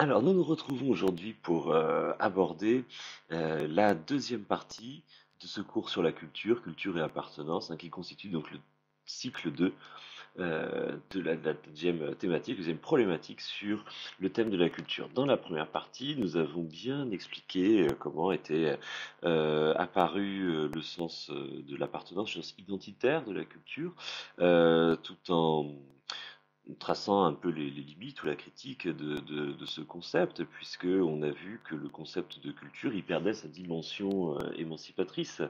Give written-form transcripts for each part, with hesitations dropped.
Alors, nous nous retrouvons aujourd'hui pour aborder la deuxième partie de ce cours sur la culture, culture et appartenance, qui constitue donc le cycle 2 de la deuxième thématique, deuxième problématique sur le thème de la culture. Dans la première partie, nous avons bien expliqué comment était apparu le sens de l'appartenance, le sens identitaire de la culture, tout en traçant un peu les limites ou la critique de ce concept, puisque on a vu que le concept de culture, il perdait sa dimension émancipatrice.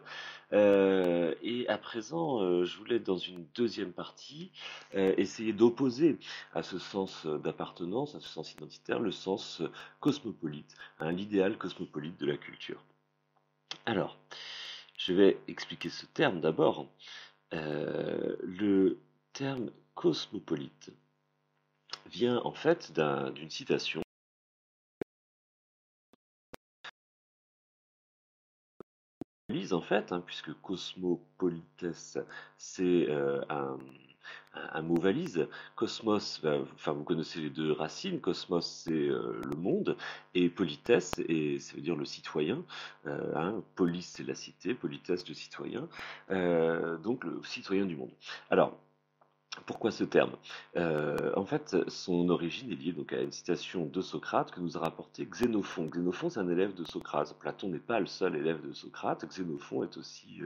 Et à présent, je voulais, dans une deuxième partie, essayer d'opposer à ce sens d'appartenance, à ce sens identitaire, le sens cosmopolite, l'idéal cosmopolite de la culture. Alors, je vais expliquer ce terme d'abord. Le terme cosmopolite vient en fait d'une citation en fait, puisque cosmopolites, c'est un mot valise. Cosmos, enfin vous connaissez les deux racines. Cosmos, c'est le monde, et polites, et ça veut dire le citoyen. Polis, c'est la cité, polites, le citoyen. Donc le citoyen du monde. Alors, pourquoi ce terme? En fait, son origine est liée donc à une citation de Socrate que nous a rapporté Xénophon. Xénophon, c'est un élève de Socrate. Platon n'est pas le seul élève de Socrate. Xénophon est aussi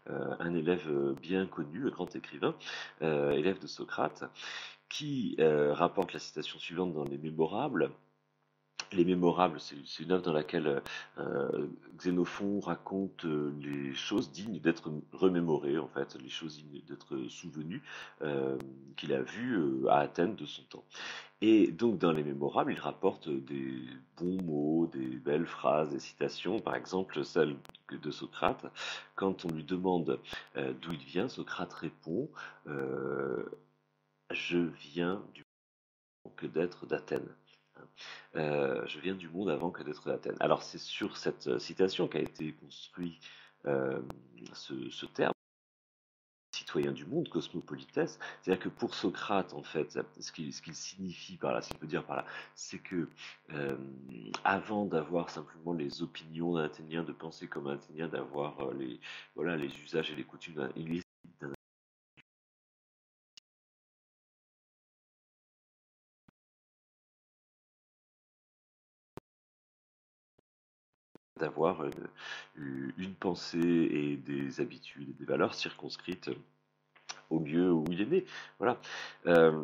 un élève bien connu, un grand écrivain, élève de Socrate, qui rapporte la citation suivante dans les Mémorables. Les Mémorables, c'est une œuvre dans laquelle Xénophon raconte les choses dignes d'être remémorées, en fait, les choses dignes d'être souvenues qu'il a vues à Athènes de son temps. Et donc, dans les Mémorables, il rapporte des bons mots, des belles phrases, des citations, par exemple celle de Socrate. Quand on lui demande d'où il vient, Socrate répond Je viens du monde que d'être d'Athènes. Je viens du monde avant que d'être d'Athènes. Alors c'est sur cette citation qu'a été construit euh, ce terme, citoyen du monde, cosmopolites. C'est-à-dire que pour Socrate, en fait, ce qu'il signifie par là, ce qu'il peut dire par là, c'est que avant d'avoir simplement les opinions d'un Athénien, de penser comme un Athénien, d'avoir voilà, les usages et les coutumes d'un d'avoir une pensée et des habitudes et des valeurs circonscrites au lieu où il est né. Voilà. Euh,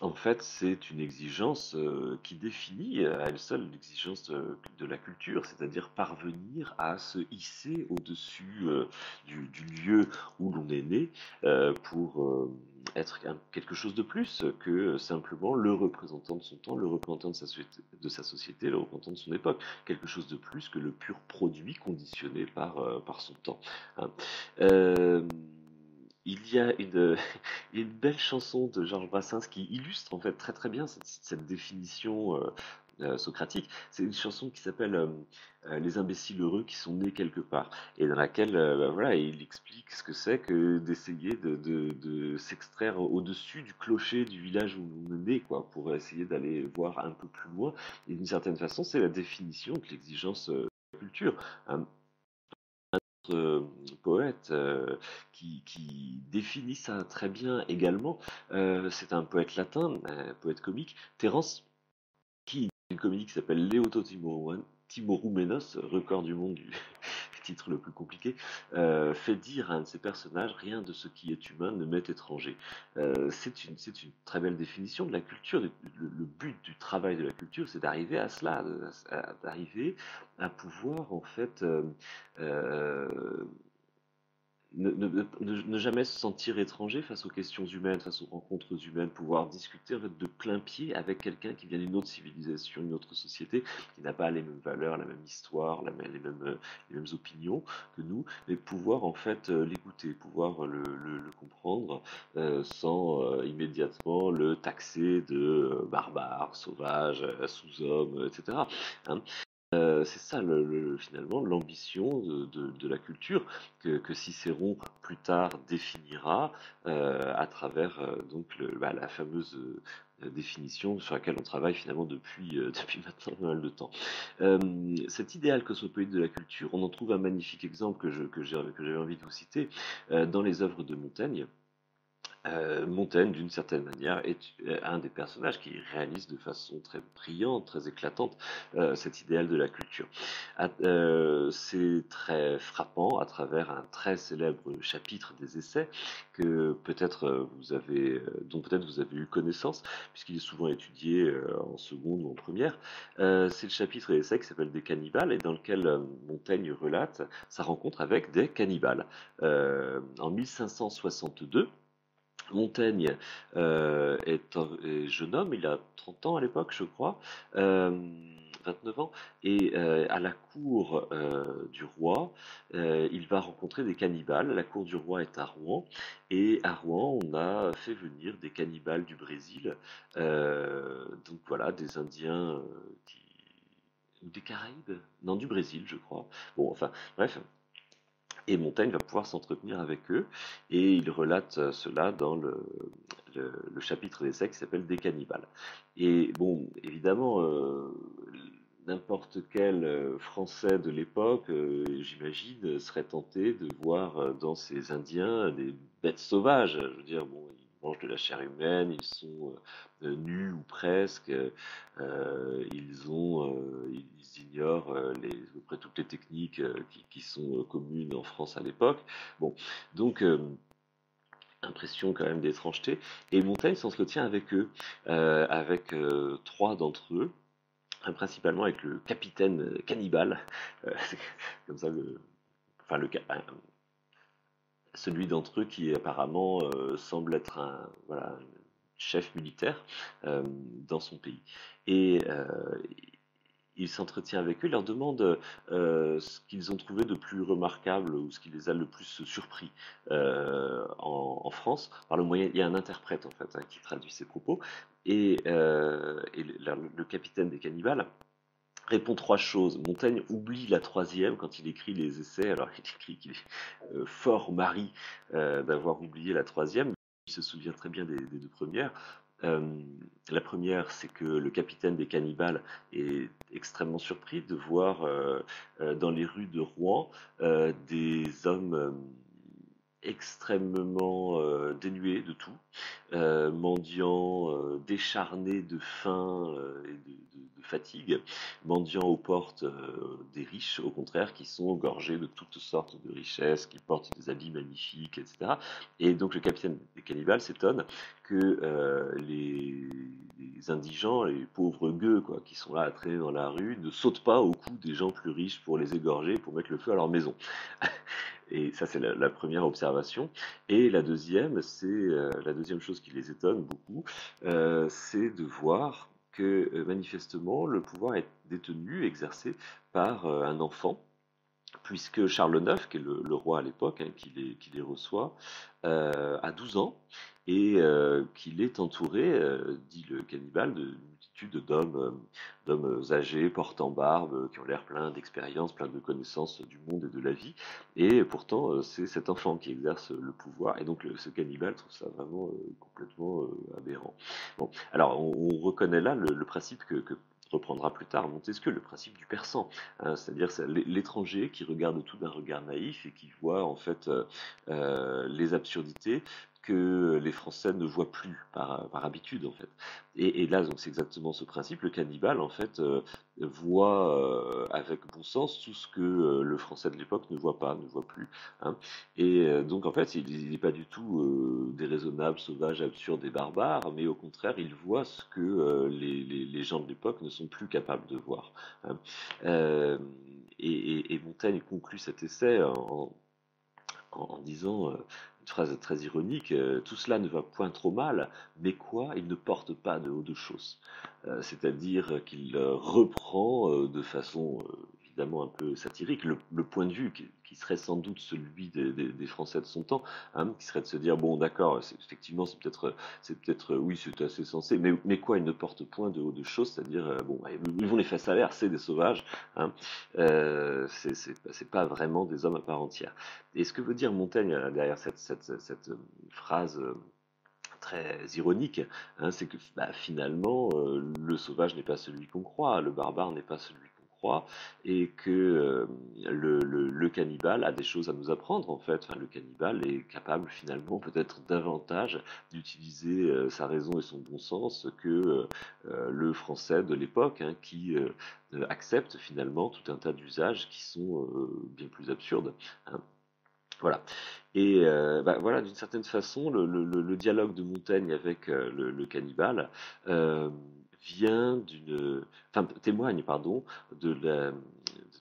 En fait, c'est une exigence qui définit à elle seule l'exigence de la culture, c'est-à-dire parvenir à se hisser au-dessus du lieu où l'on est né pour être quelque chose de plus que simplement le représentant de son temps, le représentant de sa société, le représentant de son époque, quelque chose de plus que le pur produit conditionné par son temps. Hein. Euh, il y a il y a une belle chanson de Georges Brassens qui illustre en fait très très bien cette définition socratique. C'est une chanson qui s'appelle Les imbéciles heureux qui sont nés quelque part, et dans laquelle voilà, il explique ce que c'est que d'essayer de s'extraire au-dessus du clocher du village où on est né, quoi, pour essayer d'aller voir un peu plus loin. Et d'une certaine façon, c'est la définition de l'exigence de la culture. Un euh, poète qui définit ça très bien également. C'est un poète latin, un poète comique, Terence, qui a une comédie qui s'appelle Léoto Timoroumenos, record du monde du titre le plus compliqué, fait dire à un de ses personnages rien de ce qui est humain ne m'est étranger. C'est une très belle définition de la culture. Le but du travail de la culture, c'est d'arriver à cela, d'arriver à pouvoir en fait euh, ne jamais se sentir étranger face aux questions humaines, face aux rencontres humaines, pouvoir discuter en fait, de plein pied avec quelqu'un qui vient d'une autre civilisation, une autre société, qui n'a pas les mêmes valeurs, la même histoire, les mêmes opinions que nous, mais pouvoir en fait l'écouter, pouvoir le comprendre sans immédiatement le taxer de barbare, sauvage, sous-homme, etc. Hein. C'est ça finalement l'ambition de la culture que Cicéron plus tard définira à travers la fameuse définition sur laquelle on travaille finalement depuis, depuis maintenant pas mal de temps. Cet idéal cosmopolite de la culture, on en trouve un magnifique exemple que j'avais envie de vous citer dans les œuvres de Montaigne. Montaigne, d'une certaine manière, est un des personnages qui réalise de façon très brillante, très éclatante, cet idéal de la culture. C'est très frappant à travers un très célèbre chapitre des Essais que dont peut-être vous avez eu connaissance, puisqu'il est souvent étudié en seconde ou en première. C'est le chapitre des Essais qui s'appelle Des cannibales et dans lequel Montaigne relate sa rencontre avec des cannibales. En 1562, Montaigne est jeune homme, il a 30 ans à l'époque, je crois, 29 ans, et à la cour du roi, il va rencontrer des cannibales. La cour du roi est à Rouen, et à Rouen, on a fait venir des cannibales du Brésil, donc voilà, des Indiens des Caraïbes, non, du Brésil, je crois. Bon, enfin, bref, et Montaigne va pouvoir s'entretenir avec eux, et il relate cela dans le chapitre d'essai qui s'appelle Des cannibales. Et bon, évidemment, n'importe quel Français de l'époque, j'imagine, serait tenté de voir dans ces Indiens des bêtes sauvages. Je veux dire, bon, ils mangent de la chair humaine, ils sont nus ou presque, ils ignorent à peu près toutes les techniques qui sont communes en France à l'époque. Bon, donc impression quand même d'étrangeté. Et Montaigne s'entretient avec eux, avec trois d'entre eux, principalement avec le capitaine cannibale, c'est comme ça enfin celui d'entre eux qui apparemment semble être un chef militaire dans son pays. Et il s'entretient avec eux, il leur demande ce qu'ils ont trouvé de plus remarquable ou ce qui les a le plus surpris en France. Par le moyen, il y a un interprète en fait qui traduit ses propos. Le capitaine des cannibales répond trois choses. Montaigne oublie la troisième quand il écrit les essais. Alors il écrit qu'il est fort mari d'avoir oublié la troisième. Il se souvient très bien des deux premières. Euh, la première, c'est que le capitaine des cannibales est extrêmement surpris de voir dans les rues de Rouen des hommes extrêmement dénués de tout, mendiants décharnés de faim et de fatigue, mendiants aux portes des riches, au contraire, qui sont gorgés de toutes sortes de richesses, qui portent des habits magnifiques, etc. Et donc le capitaine des cannibales s'étonne que les indigents, les pauvres gueux, quoi, qui sont là à traîner dans la rue, ne sautent pas au cou des gens plus riches pour les égorger, pour mettre le feu à leur maison. Et ça, c'est la première observation. Et la deuxième chose qui les étonne beaucoup, c'est de voir que manifestement le pouvoir est détenu, exercé par un enfant, puisque Charles IX, qui est le roi à l'époque, hein, qui les reçoit, a 12 ans, et qu'il est entouré, dit le cannibale, d'une multitude d'hommes âgés, portant barbe, qui ont l'air plein d'expérience, plein de connaissances du monde et de la vie, et pourtant c'est cet enfant qui exerce le pouvoir, et donc ce cannibale trouve ça vraiment complètement aberrant. Bon, alors on reconnaît là le principe que reprendra plus tard Montesquieu, le principe du persan, hein, c'est-à-dire l'étranger qui regarde tout d'un regard naïf et qui voit en fait les absurdités que les Français ne voient plus par habitude en fait. Et là donc c'est exactement ce principe. Le cannibale en fait voit avec bon sens tout ce que le Français de l'époque ne voit pas, ne voit plus. Hein. Et donc en fait il n'est pas du tout déraisonnable, sauvage, absurde et barbare, mais au contraire il voit ce que les gens de l'époque ne sont plus capables de voir. Hein. Euh, et Montaigne conclut cet essai en disant une phrase très ironique, tout cela ne va point trop mal, mais quoi, il ne porte pas de haut de chausse. C'est-à-dire qu'il reprend de façon évidemment un peu satirique, le point de vue qui serait sans doute celui des Français de son temps, hein, qui serait de se dire, bon d'accord, effectivement c'est peut-être, oui c'est assez sensé, mais quoi, ils ne portent point de choses, c'est-à-dire, bon, ils vont les faire salaire, c'est des sauvages, hein, c'est pas vraiment des hommes à part entière. Et ce que veut dire Montaigne derrière cette phrase très ironique, hein, c'est que bah, finalement, le sauvage n'est pas celui qu'on croit, le barbare n'est pas celui qu'on croit, et que le cannibale a des choses à nous apprendre en fait. Enfin, le cannibale est capable finalement peut-être davantage d'utiliser sa raison et son bon sens que le français de l'époque, hein, qui accepte finalement tout un tas d'usages qui sont bien plus absurdes, hein. Voilà. Et bah, voilà, d'une certaine façon, le dialogue de Montaigne avec le cannibale euh, vient enfin, témoigne, pardon, de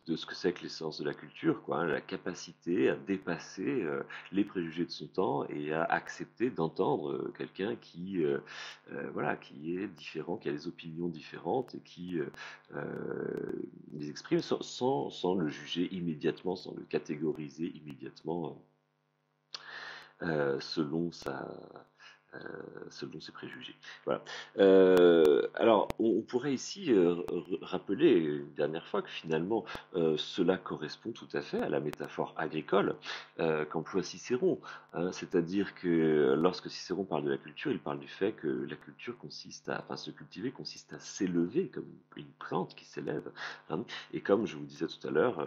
de ce que c'est que l'essence de la culture, quoi, hein, la capacité à dépasser les préjugés de son temps et à accepter d'entendre quelqu'un voilà, qui est différent, qui a des opinions différentes et qui les exprime sans le juger immédiatement, sans le catégoriser immédiatement selon euh, selon ses préjugés. Voilà. Alors, on pourrait ici rappeler une dernière fois que finalement, cela correspond tout à fait à la métaphore agricole qu'emploie Cicéron, hein, c'est-à-dire que lorsque Cicéron parle de la culture, il parle du fait que la culture consiste enfin, se cultiver consiste à s'élever comme une plante qui s'élève, hein, et comme je vous disais tout à l'heure,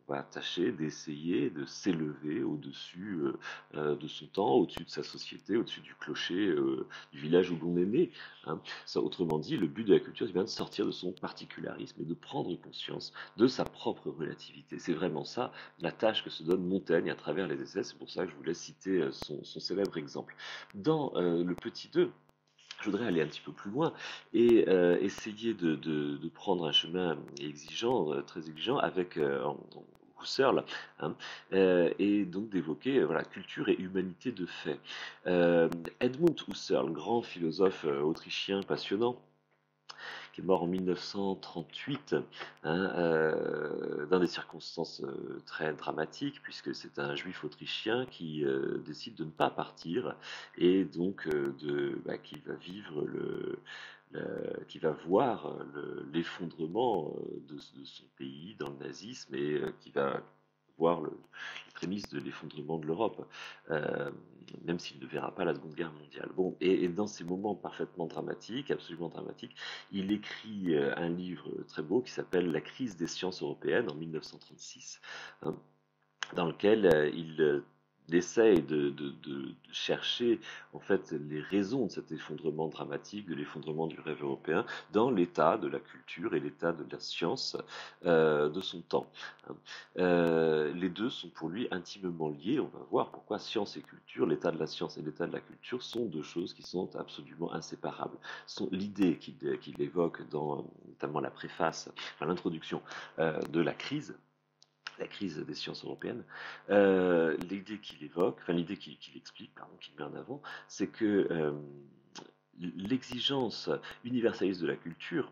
on va tâcher d'essayer de s'élever au-dessus de son temps, au-dessus de sa société, au-dessus du clocher du village où l'on est né, hein. Ça, autrement dit, le but de la culture, c'est bien de sortir de son particularisme et de prendre conscience de sa propre relativité. C'est vraiment ça la tâche que se donne Montaigne à travers les essais. C'est pour ça que je voulais citer son célèbre exemple. Dans le petit 2, je voudrais aller un petit peu plus loin et essayer de prendre un chemin exigeant, très exigeant, avec Husserl, hein, et donc d'évoquer voilà, culture et humanité de fait. Edmund Husserl, grand philosophe autrichien passionnant, qui est mort en 1938, hein, dans des circonstances très dramatiques, puisque c'est un juif autrichien qui décide de ne pas partir et donc qui va vivre qui va voir l'effondrement de son pays dans le nazisme et qui va voir les prémices de l'effondrement de l'Europe, euh, même s'il ne verra pas la Seconde Guerre mondiale. Bon, et dans ces moments parfaitement dramatiques, absolument dramatiques, il écrit un livre très beau qui s'appelle La crise des sciences européennes en 1936, hein, dans lequel il essaye de chercher en fait les raisons de cet effondrement dramatique, de l'effondrement du rêve européen, dans l'état de la culture et l'état de la science de son temps, hein. Les deux sont pour lui intimement liés. On va voir pourquoi science et culture, l'état de la science et l'état de la culture sont deux choses qui sont absolument inséparables. L'idée qu'il évoque dans notamment la préface, enfin, l'introduction de la crise des sciences européennes, l'idée qu'il évoque, enfin l'idée qu'il explique, pardon, qu'il met en avant, c'est que l'exigence universaliste de la culture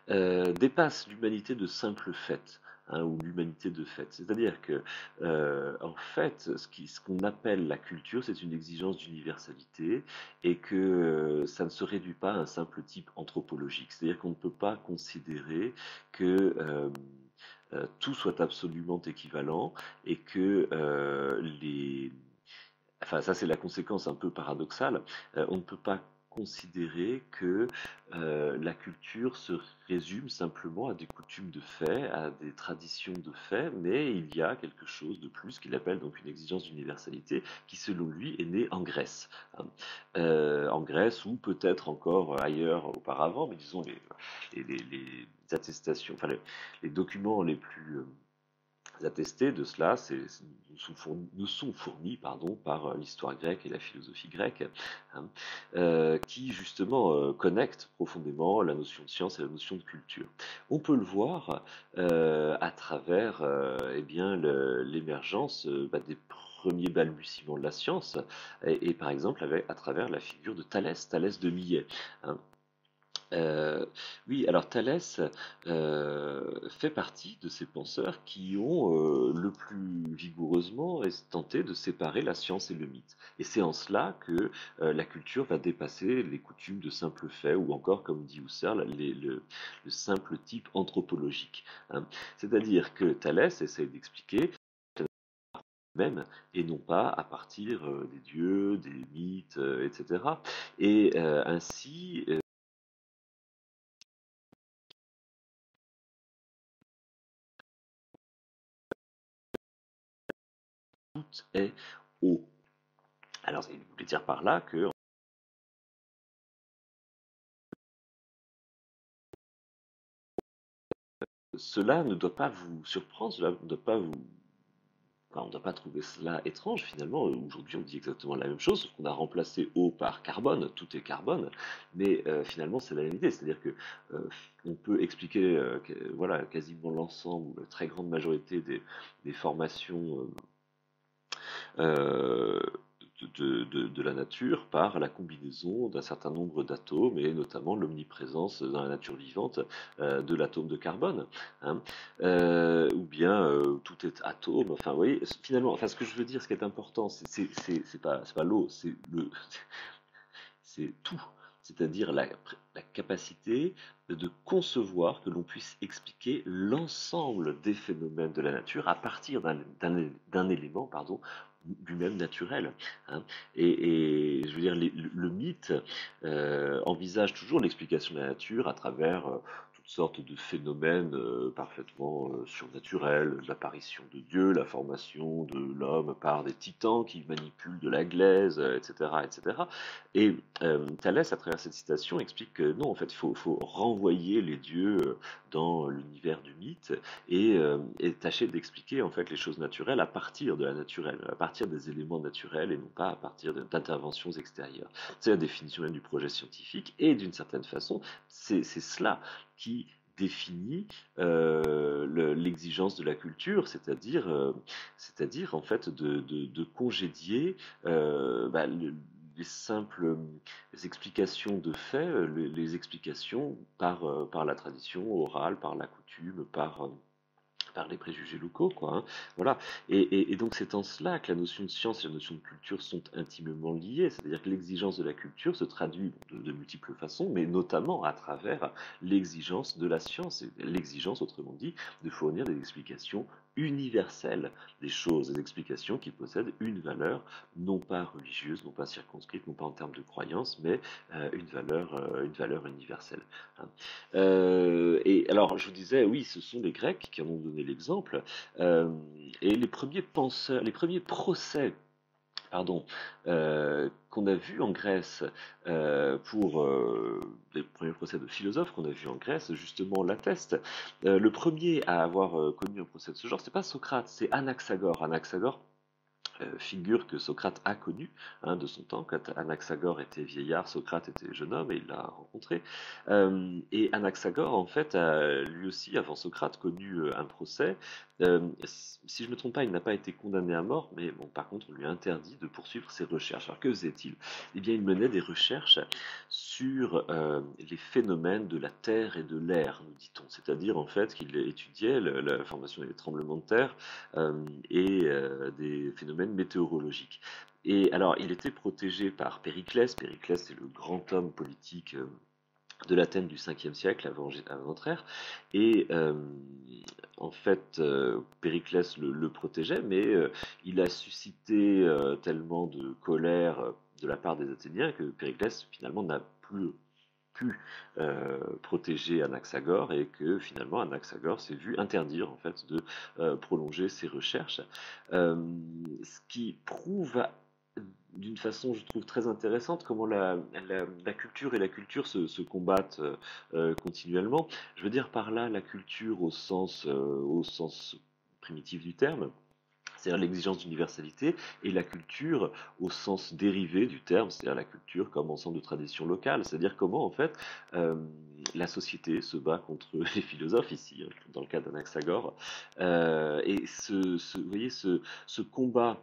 dépasse l'humanité de simple fait, hein, ou l'humanité de fait. C'est-à-dire que, en fait, ce qu'on appelle la culture, c'est une exigence d'universalité et que ça ne se réduit pas à un simple type anthropologique. C'est-à-dire qu'on ne peut pas considérer que tout soit absolument équivalent et que enfin ça c'est la conséquence un peu paradoxale, on ne peut pas considérer que la culture se résume simplement à des coutumes de fait, à des traditions de fait, mais il y a quelque chose de plus qu'il appelle donc une exigence d'universalité qui selon lui est née en Grèce, hein. En Grèce ou peut-être encore ailleurs auparavant, mais disons les attestations, enfin les documents les plus attestés de cela nous sont fournis pardon, par l'histoire grecque et la philosophie grecque, hein, qui justement connectent profondément la notion de science et la notion de culture. On peut le voir à travers eh bien, l'émergence des premiers balbutiements de la science, et par exemple à travers la figure de Thalès de Millet, hein. Euh, oui, alors Thalès fait partie de ces penseurs qui ont le plus vigoureusement tenté de séparer la science et le mythe. Et c'est en cela que la culture va dépasser les coutumes de simples faits, ou encore, comme dit Husserl, le simple type anthropologique, hein. C'est-à-dire que Thalès essaie d'expliquer même, et non pas à partir des dieux, des mythes, etc. Et ainsi, tout est haut. Alors, il voulait dire par là que cela ne doit pas vous surprendre, cela ne doit pas vous... enfin, on ne doit pas trouver cela étrange finalement. Aujourd'hui, on dit exactement la même chose, sauf qu'on a remplacé eau par carbone, tout est carbone, mais finalement, c'est la même idée. C'est-à-dire que on peut expliquer voilà, quasiment l'ensemble, la très grande majorité des formations euh, de la nature par la combinaison d'un certain nombre d'atomes et notamment l'omniprésence dans la nature vivante de l'atome de carbone, hein. Ou bien tout est atome. Enfin, vous voyez, finalement, enfin, ce que je veux dire, ce qui est important, c'est pas l'eau, c'est tout. C'est-à-dire la capacité de concevoir que l'on puisse expliquer l'ensemble des phénomènes de la nature à partir d'un élément, pardon, lui-même naturel, hein. Et je veux dire, le mythe envisage toujours l'explication de la nature à travers toutes sortes de phénomènes parfaitement surnaturels, l'apparition de Dieu, la formation de l'homme par des titans qui manipulent de la glaise, etc., etc. Et Thalès, à travers cette citation, explique que non, en fait, faut renvoyer les dieux dans l'univers du mythe et tâcher d'expliquer en fait les choses naturelles à partir de la naturelle, à partir des éléments naturels et non pas à partir d'interventions extérieures. C'est la définition même du projet scientifique et d'une certaine façon, c'est cela qui définit l'exigence de la culture, c'est-à-dire en fait de congédier les simples explications de faits, les explications par la tradition orale, par la coutume, par les préjugés locaux, quoi, hein. Voilà. Et donc c'est en cela que la notion de science et la notion de culture sont intimement liées, c'est-à-dire que l'exigence de la culture se traduit de multiples façons, mais notamment à travers l'exigence de la science, et l'exigence, autrement dit, de fournir des explications universelles des choses, des explications qui possèdent une valeur, non pas religieuse, non pas circonscrite, non pas en termes de croyance, mais une valeur universelle, hein. Et alors, je vous disais, oui, ce sont les Grecs qui en ont donné l'exemple, euh, et les premiers penseurs, les premiers procès, pardon, qu'on a vus en Grèce pour les premiers procès de philosophes qu'on a vus en Grèce, justement, l'attestent. Le premier à avoir connu un procès de ce genre, c'est pas Socrate, c'est Anaxagore. Anaxagore, figure que Socrate a connue, hein, de son temps. Quand Anaxagore était vieillard, Socrate était jeune homme et il l'a rencontré. Et Anaxagore, en fait, a lui aussi, avant Socrate, connu un procès. Si je ne me trompe pas, il n'a pas été condamné à mort, mais bon, par contre, on lui a interdit de poursuivre ses recherches. Alors que faisait-il? Eh bien, il menait des recherches sur les phénomènes de la terre et de l'air, nous dit-on. C'est-à-dire, en fait, qu'il étudiait la formation des tremblements de terre, et des phénomènes météorologiques. Et alors, il était protégé par Périclès. Périclès, c'est le grand homme politique de l'Athènes du 5e siècle avant notre ère. Et en fait, Périclès le protégeait, mais il a suscité tellement de colère de la part des Athéniens que Périclès finalement n'a plus pu protéger Anaxagore et que finalement Anaxagore s'est vu interdire en fait de prolonger ses recherches, ce qui prouve d'une façon, je trouve, très intéressante comment la culture et la culture se combattent continuellement. Je veux dire par là la culture au sens primitif du terme, c'est-à-dire l'exigence d'universalité, et la culture au sens dérivé du terme, c'est-à-dire la culture comme ensemble de traditions locales, c'est-à-dire comment en fait euh, la société se bat contre les philosophes ici, hein, dans le cas d'Anaxagore, et vous voyez ce combat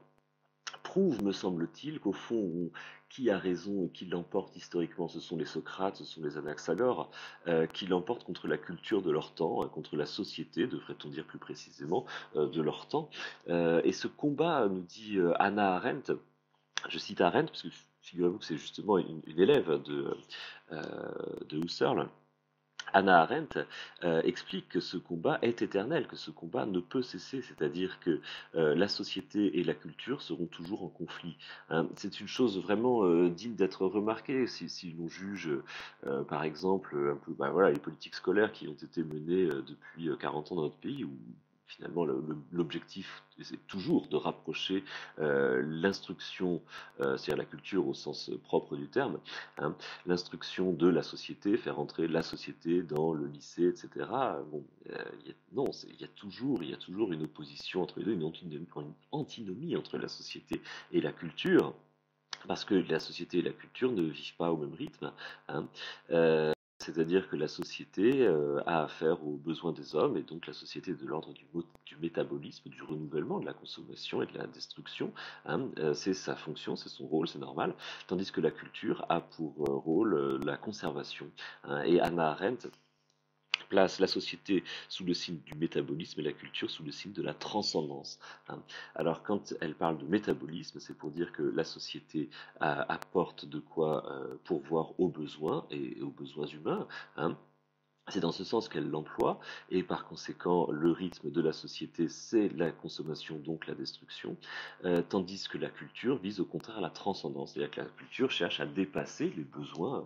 prouve, me semble-t-il, qu'au fond, qui a raison et qui l'emporte historiquement, ce sont les Socrates, ce sont les Anaxagores, qui l'emportent contre la culture de leur temps, contre la société, devrait-on dire plus précisément, de leur temps. Et ce combat, nous dit Hannah Arendt, je cite Arendt, parce que figurez-vous que c'est justement une élève euh, de Husserl. Hannah Arendt explique que ce combat est éternel, que ce combat ne peut cesser, c'est-à-dire que la société et la culture seront toujours en conflit. Hein. C'est une chose vraiment digne d'être remarquée si l'on juge, par exemple, un peu, bah, voilà, les politiques scolaires qui ont été menées depuis 40 ans dans notre pays, où finalement l'objectif c'est toujours de rapprocher l'instruction, c'est-à-dire la culture au sens propre du terme, hein, l'instruction de la société, faire entrer la société dans le lycée, etc. Bon, non, il y a toujours une opposition entre les deux, une antinomie entre la société et la culture, parce que la société et la culture ne vivent pas au même rythme. Hein. C'est-à-dire que la société a affaire aux besoins des hommes, et donc la société est de l'ordre du métabolisme, du renouvellement, de la consommation et de la destruction. Hein. C'est sa fonction, c'est son rôle, c'est normal. Tandis que la culture a pour rôle la conservation. Hein. Et Hannah Arendt place la société sous le signe du métabolisme et la culture sous le signe de la transcendance. Hein. Alors quand elle parle de métabolisme, c'est pour dire que la société apporte de quoi pourvoir aux besoins et aux besoins humains. Hein. C'est dans ce sens qu'elle l'emploie, et par conséquent, le rythme de la société, c'est la consommation, donc la destruction, tandis que la culture vise au contraire à la transcendance, c'est-à-dire que la culture cherche à dépasser les besoins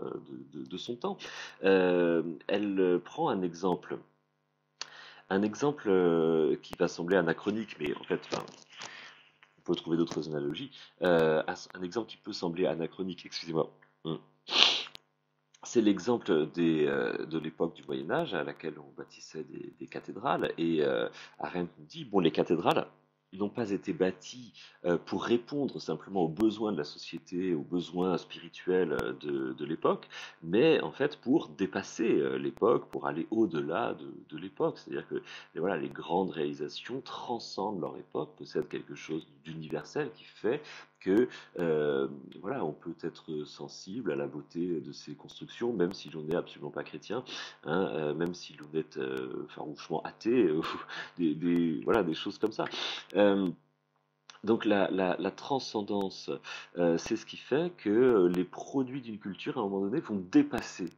de son temps. Elle prend un exemple qui va sembler anachronique, mais en fait, enfin, on peut trouver d'autres analogies. Un exemple qui peut sembler anachronique, excusez-moi. C'est l'exemple de l'époque du Moyen Âge à laquelle on bâtissait des cathédrales. Et Arendt nous dit, bon, les cathédrales n'ont pas été bâties pour répondre simplement aux besoins de la société, aux besoins spirituels de l'époque, mais en fait pour dépasser l'époque, pour aller au-delà de l'époque. C'est-à-dire que voilà, les grandes réalisations transcendent leur époque, possèdent quelque chose d'universel qui fait que voilà, on peut être sensible à la beauté de ces constructions, même si l'on n'est absolument pas chrétien, hein, même si l'on est farouchement athée, voilà, des choses comme ça. Euh, donc la transcendance, c'est ce qui fait que les produits d'une culture, à un moment donné, vont dépasser,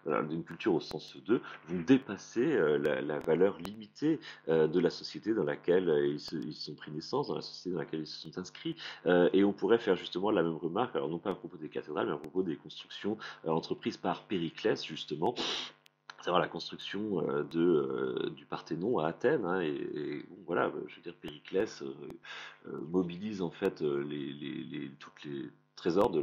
voilà, d'une culture au sens 2, vont dépasser la valeur limitée de la société dans laquelle ils sont pris naissance, dans la société dans laquelle ils se sont inscrits. Et on pourrait faire justement la même remarque, alors non pas à propos des cathédrales, mais à propos des constructions entreprises par Périclès, justement, savoir la construction du Parthénon à Athènes. Hein, et bon, voilà, je veux dire, Périclès mobilise en fait toutes les trésors des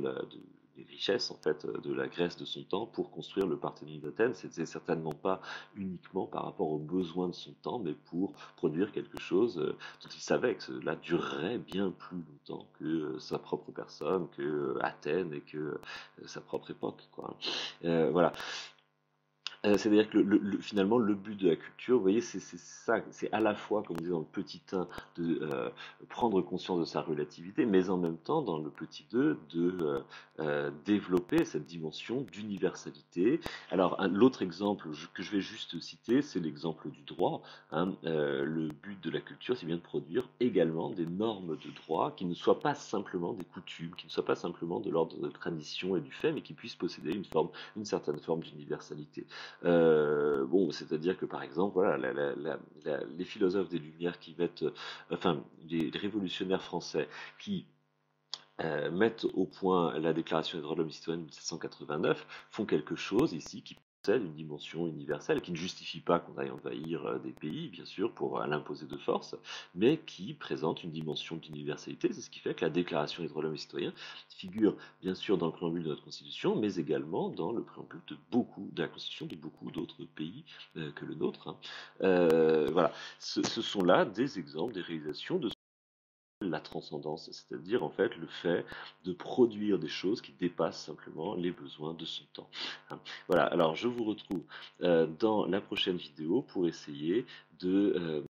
richesses en fait de la Grèce de son temps pour construire le Parthénon d'Athènes. C'était certainement pas uniquement par rapport aux besoins de son temps, mais pour produire quelque chose dont il savait que cela durerait bien plus longtemps que sa propre personne, que Athènes et que sa propre époque, quoi. Voilà. C'est-à-dire que finalement, le but de la culture, vous voyez, c'est ça, c'est à la fois, comme on disait dans le petit 1, de prendre conscience de sa relativité, mais en même temps, dans le petit 2, de développer cette dimension d'universalité. Alors, l'autre exemple que je vais juste citer, c'est l'exemple du droit. Hein. Le but de la culture, c'est bien de produire également des normes de droit qui ne soient pas simplement des coutumes, qui ne soient pas simplement de l'ordre de la tradition et du fait, mais qui puissent posséder une certaine forme d'universalité. Bon, c'est-à-dire que par exemple, voilà, les philosophes des Lumières qui mettent, enfin, les révolutionnaires français qui mettent au point la Déclaration des droits de l'homme et citoyens de 1789 font quelque chose ici qui possède une dimension universelle, qui ne justifie pas qu'on aille envahir des pays, bien sûr, pour l'imposer de force, mais qui présente une dimension d'universalité. C'est ce qui fait que la Déclaration des droits de l'homme et citoyens figure bien sûr dans le préambule de notre Constitution, mais également dans le préambule de la Constitution de beaucoup d'autres pays que le nôtre. Hein. Voilà, ce sont là des exemples, des réalisations de la transcendance, c'est-à-dire en fait le fait de produire des choses qui dépassent simplement les besoins de son temps. Hein. Voilà, alors je vous retrouve dans la prochaine vidéo pour essayer de